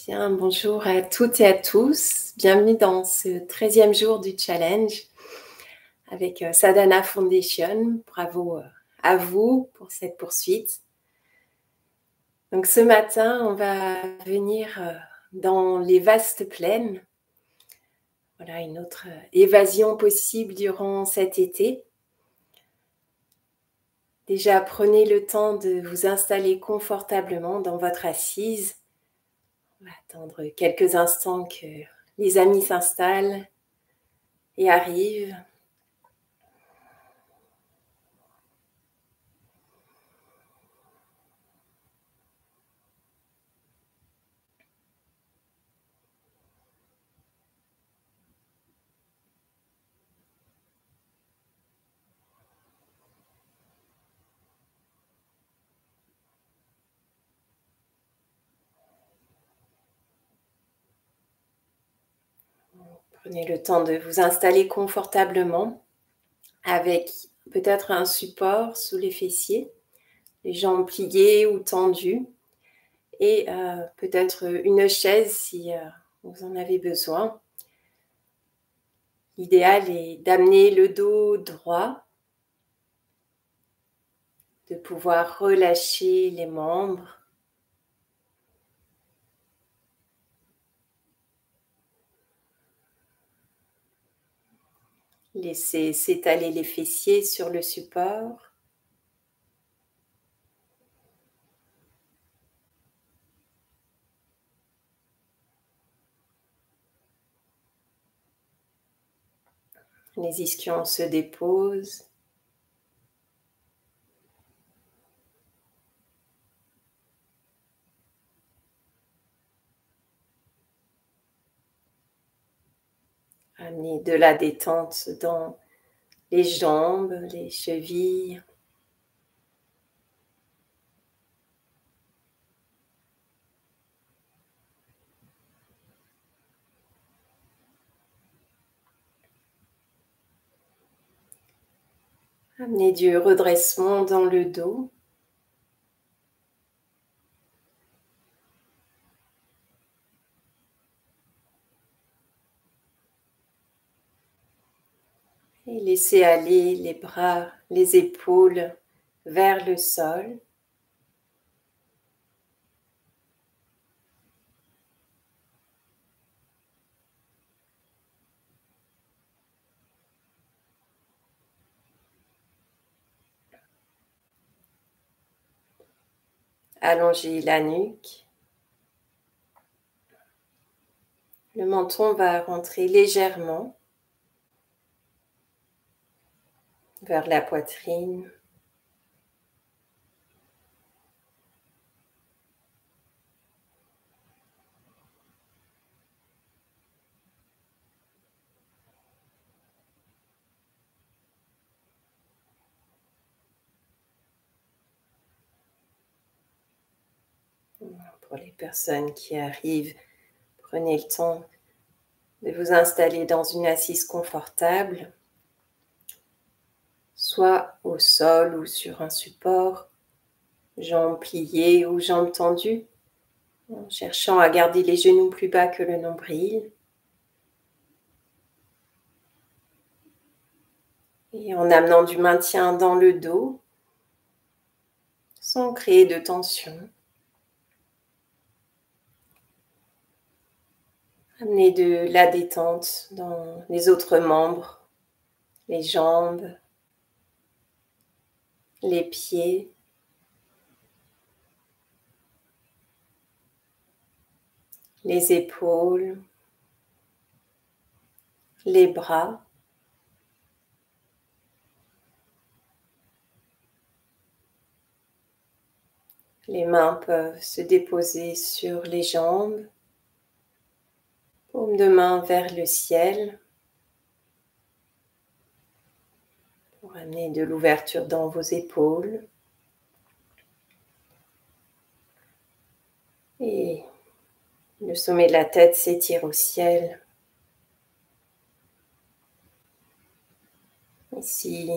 Bien, bonjour à toutes et à tous. Bienvenue dans ce 13e jour du challenge avec Sadhana Foundation. Bravo à vous pour cette poursuite. Donc ce matin, on va venir dans les vastes plaines. Voilà une autre évasion possible durant cet été. Déjà, prenez le temps de vous installer confortablement dans votre assise. On va attendre quelques instants que les amis s'installent et arrivent. Prenez le temps de vous installer confortablement avec peut-être un support sous les fessiers, les jambes pliées ou tendues et peut-être une chaise si vous en avez besoin. L'idéal est d'amener le dos droit, de pouvoir relâcher les membres. Laissez s'étaler les fessiers sur le support. Les ischions se déposent. Amenez de la détente dans les jambes, les chevilles. Amenez du redressement dans le dos. Et laissez aller les bras, les épaules vers le sol. Allongez la nuque. Le menton va rentrer légèrement vers la poitrine. Pour les personnes qui arrivent, prenez le temps de vous installer dans une assise confortable, soit au sol ou sur un support, jambes pliées ou jambes tendues, en cherchant à garder les genoux plus bas que le nombril. Et en amenant du maintien dans le dos, sans créer de tension. Amenez de la détente dans les autres membres, les jambes, les pieds, les épaules, les bras. Les mains peuvent se déposer sur les jambes, paume de main vers le ciel, pour amener de l'ouverture dans vos épaules. Et le sommet de la tête s'étire au ciel. Ici,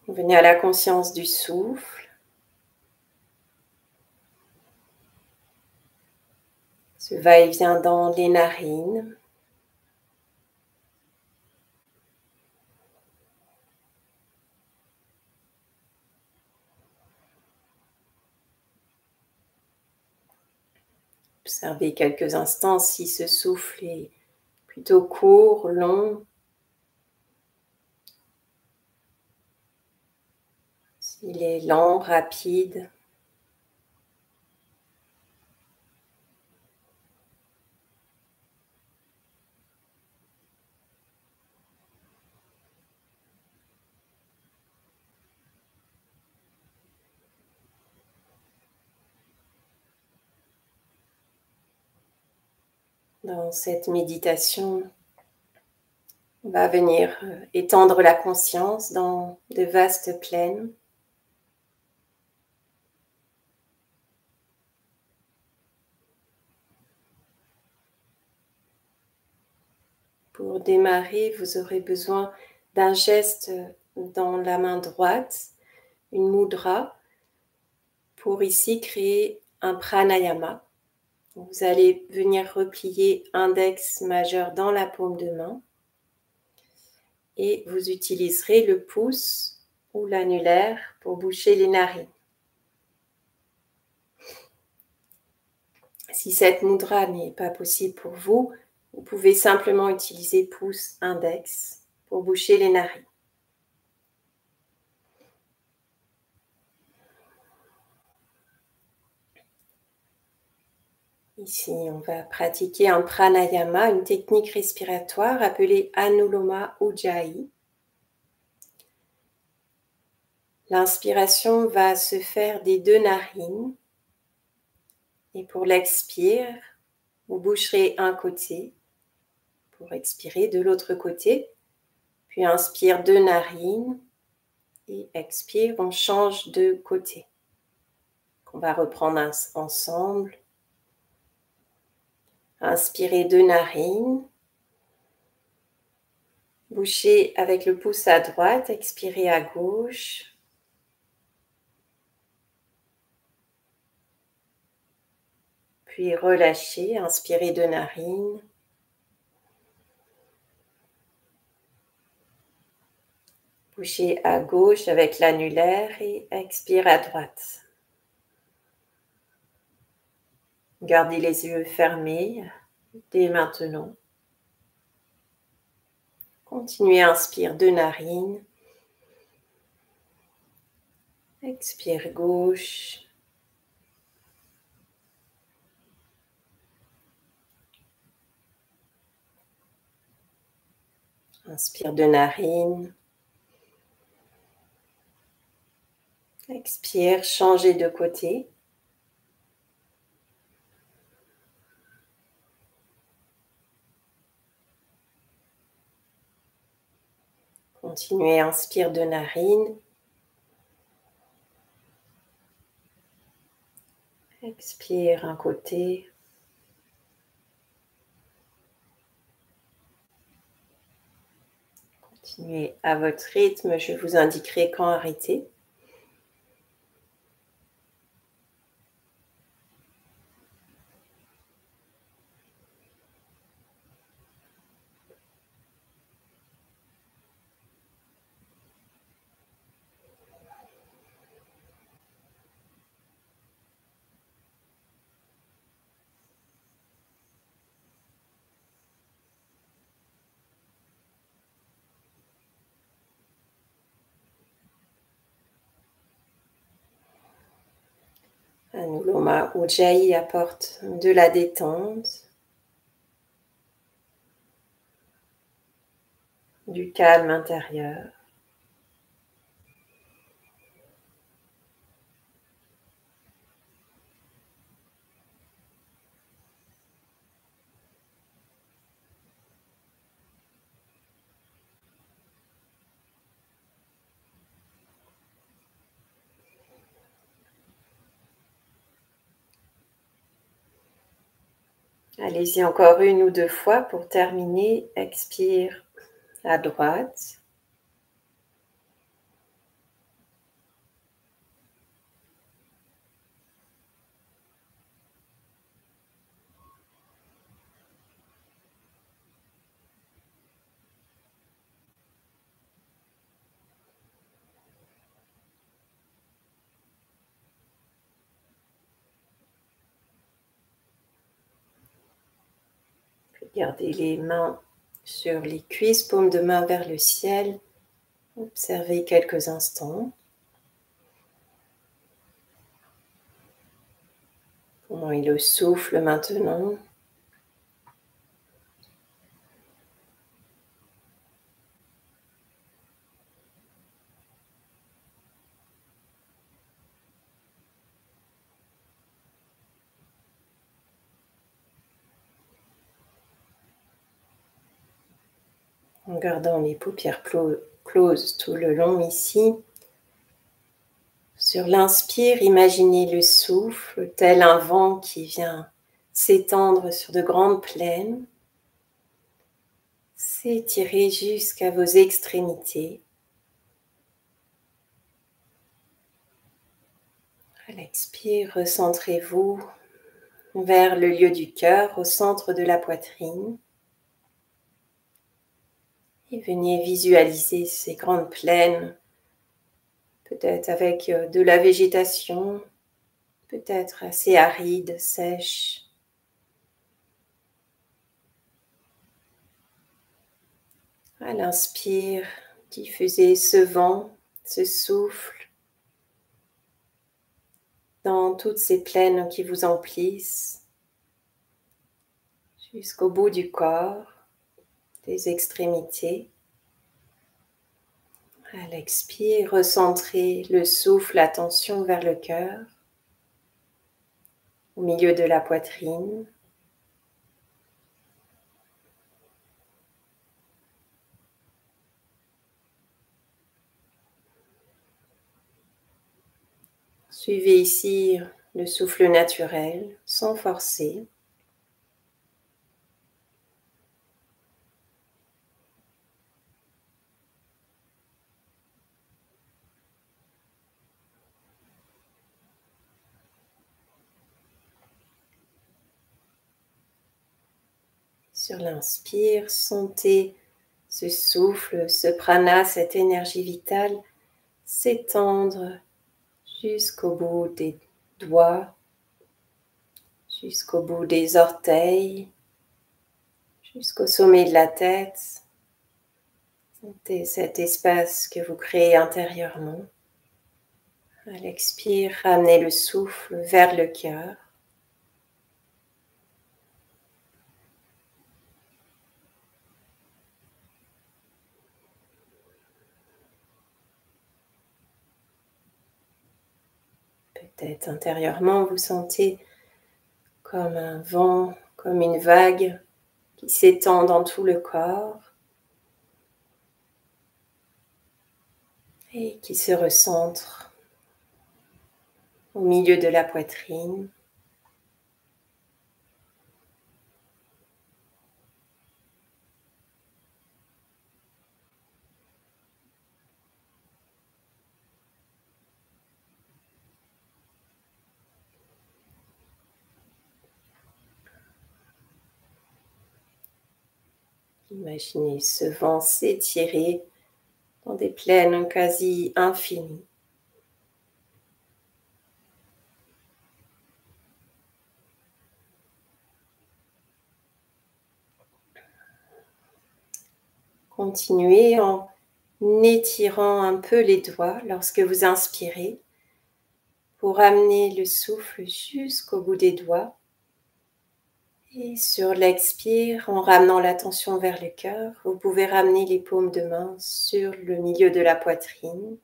venez à la conscience du souffle. Ce va-et-vient dans les narines. Observez quelques instants si ce souffle est plutôt court, long, s'il est lent, rapide. Dans cette méditation, on va venir étendre la conscience dans de vastes plaines. Pour démarrer, vous aurez besoin d'un geste dans la main droite, une mudra, pour ici créer un pranayama. Vous allez venir replier index majeur dans la paume de main et vous utiliserez le pouce ou l'annulaire pour boucher les narines. Si cette mudra n'est pas possible pour vous, vous pouvez simplement utiliser pouce index pour boucher les narines. Ici, on va pratiquer un pranayama, une technique respiratoire appelée Anuloma Ujjayi. L'inspiration va se faire des deux narines et pour l'expire, vous boucherez un côté pour expirer de l'autre côté, puis inspire deux narines et expire, on change de côté. On va reprendre ensemble. Inspirez deux narines. Bouchez avec le pouce à droite, expirez à gauche. Puis relâchez, inspirez deux narines. Bouchez à gauche avec l'annulaire et expire à droite. Gardez les yeux fermés dès maintenant. Continuez, inspire deux narines. Expire gauche. Inspire deux narines. Expire, changez de côté. Continuez, inspire deux narines. Expire un côté. Continuez à votre rythme, je vous indiquerai quand arrêter. Anuloma Ujjayi apporte de la détente, du calme intérieur. Allez-y encore une ou deux fois pour terminer. Expire à droite. Gardez les mains sur les cuisses, paumes de main vers le ciel. Observez quelques instants. Comment est le souffle maintenant? En gardant les paupières closes tout le long ici. Sur l'inspire, imaginez le souffle tel un vent qui vient s'étendre sur de grandes plaines, s'étirer jusqu'à vos extrémités. À l'expire, recentrez-vous vers le lieu du cœur, au centre de la poitrine. Et venez visualiser ces grandes plaines, peut-être avec de la végétation, peut-être assez aride, sèche. À l'inspire, diffusez ce vent, ce souffle dans toutes ces plaines qui vous emplissent, jusqu'au bout du corps, des extrémités. À l'expire, recentrez le souffle, l'attention vers le cœur, au milieu de la poitrine. Suivez ici le souffle naturel, sans forcer. Sur l'inspire, sentez ce souffle, ce prana, cette énergie vitale s'étendre jusqu'au bout des doigts, jusqu'au bout des orteils, jusqu'au sommet de la tête. Sentez cet espace que vous créez intérieurement. À l'expire, ramenez le souffle vers le cœur. Peut-être intérieurement, vous sentez comme un vent, comme une vague qui s'étend dans tout le corps et qui se recentre au milieu de la poitrine. Imaginez ce vent s'étirer dans des plaines quasi infinies. Continuez en étirant un peu les doigts lorsque vous inspirez pour amener le souffle jusqu'au bout des doigts. Et sur l'expire, en ramenant l'attention vers le cœur, vous pouvez ramener les paumes de main sur le milieu de la poitrine.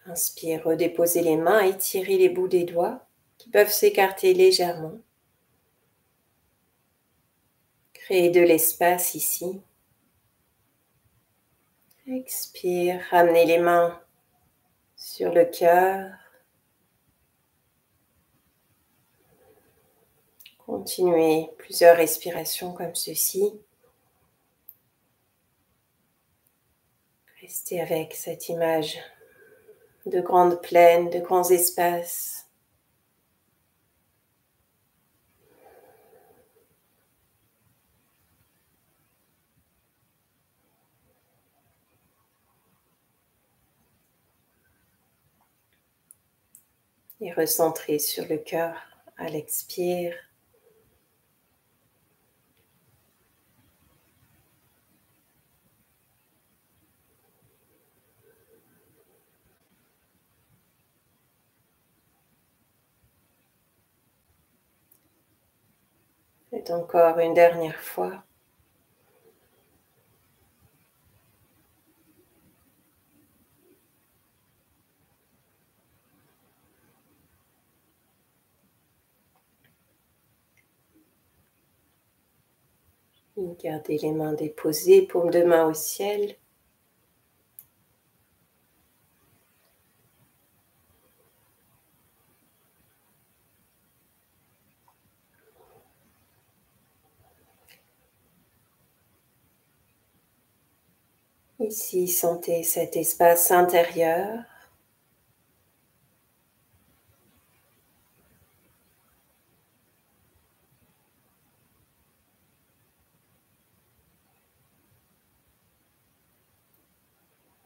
Inspire, redéposez les mains, étirez les bouts des doigts qui peuvent s'écarter légèrement. Créez de l'espace ici. Expire, ramenez les mains sur le cœur. Continuez plusieurs respirations comme ceci. Restez avec cette image de grandes plaines, de grands espaces. Et recentrez sur le cœur à l'expire. Et encore une dernière fois. Gardez les mains déposées, paume de main au ciel. Ici, sentez cet espace intérieur.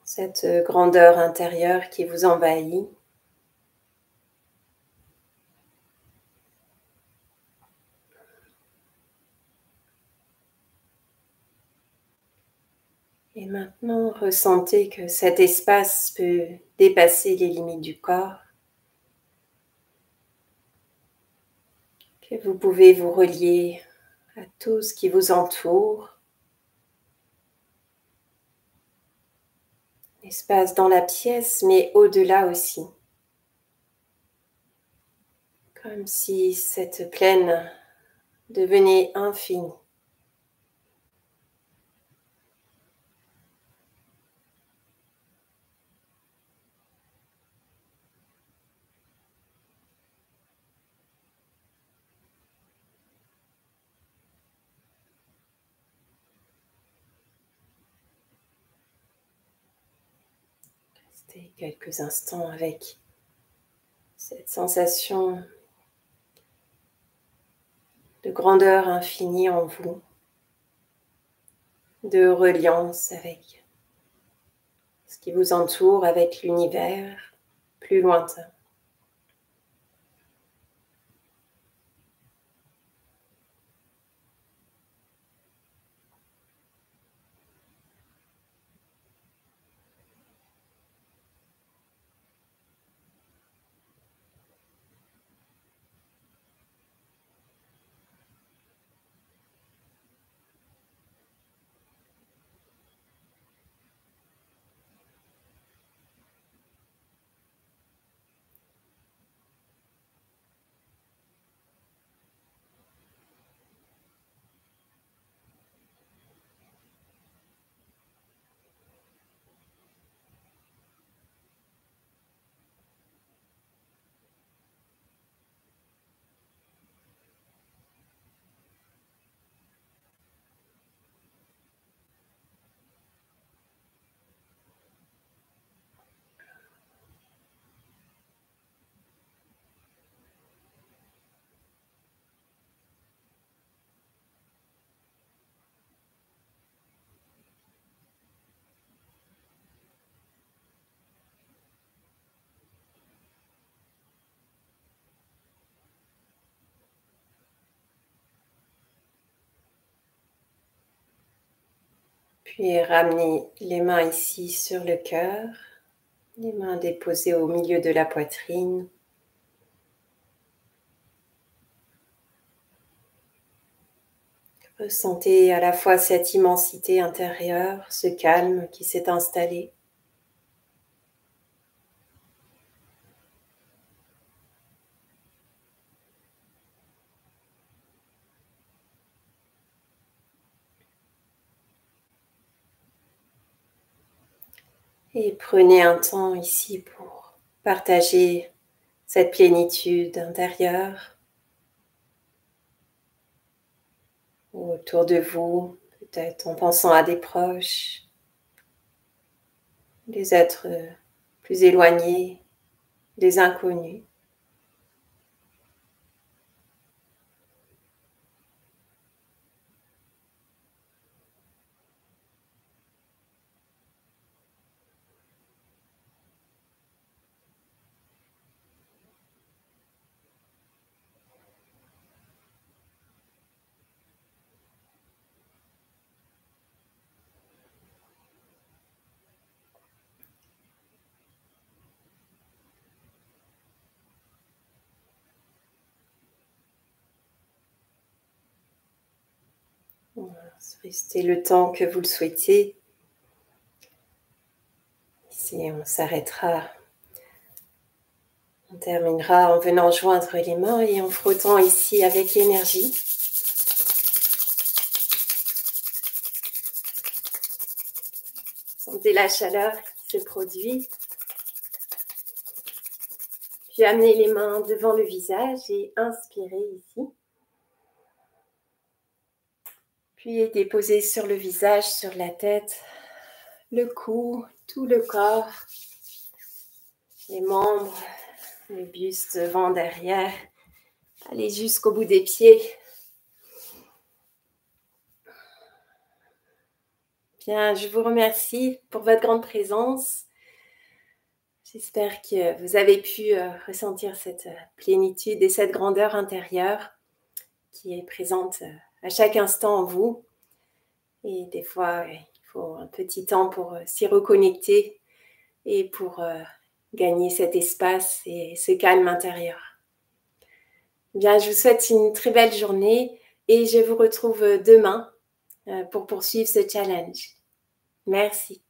Cette grandeur intérieure qui vous envahit. Et maintenant, ressentez que cet espace peut dépasser les limites du corps, que vous pouvez vous relier à tout ce qui vous entoure. Espace dans la pièce, mais au-delà aussi. Comme si cette plaine devenait infinie. Restez quelques instants avec cette sensation de grandeur infinie en vous, de reliance avec ce qui vous entoure, avec l'univers plus lointain. Puis ramenez les mains ici sur le cœur, les mains déposées au milieu de la poitrine. Ressentez à la fois cette immensité intérieure, ce calme qui s'est installé. Et prenez un temps ici pour partager cette plénitude intérieure autour de vous, peut-être en pensant à des proches, des êtres plus éloignés, des inconnus. Restez le temps que vous le souhaitez. Ici, on s'arrêtera. On terminera en venant joindre les mains et en frottant ici avec l'énergie. Sentez la chaleur qui se produit. Puis amenez les mains devant le visage et inspirez ici. Puis déposez sur le visage, sur la tête, le cou, tout le corps, les membres, le buste devant, derrière. Allez jusqu'au bout des pieds. Bien, je vous remercie pour votre grande présence. J'espère que vous avez pu ressentir cette plénitude et cette grandeur intérieure qui est présente à chaque instant en vous. Et des fois, il faut un petit temps pour s'y reconnecter et pour gagner cet espace et ce calme intérieur. Bien, je vous souhaite une très belle journée et je vous retrouve demain pour poursuivre ce challenge. Merci.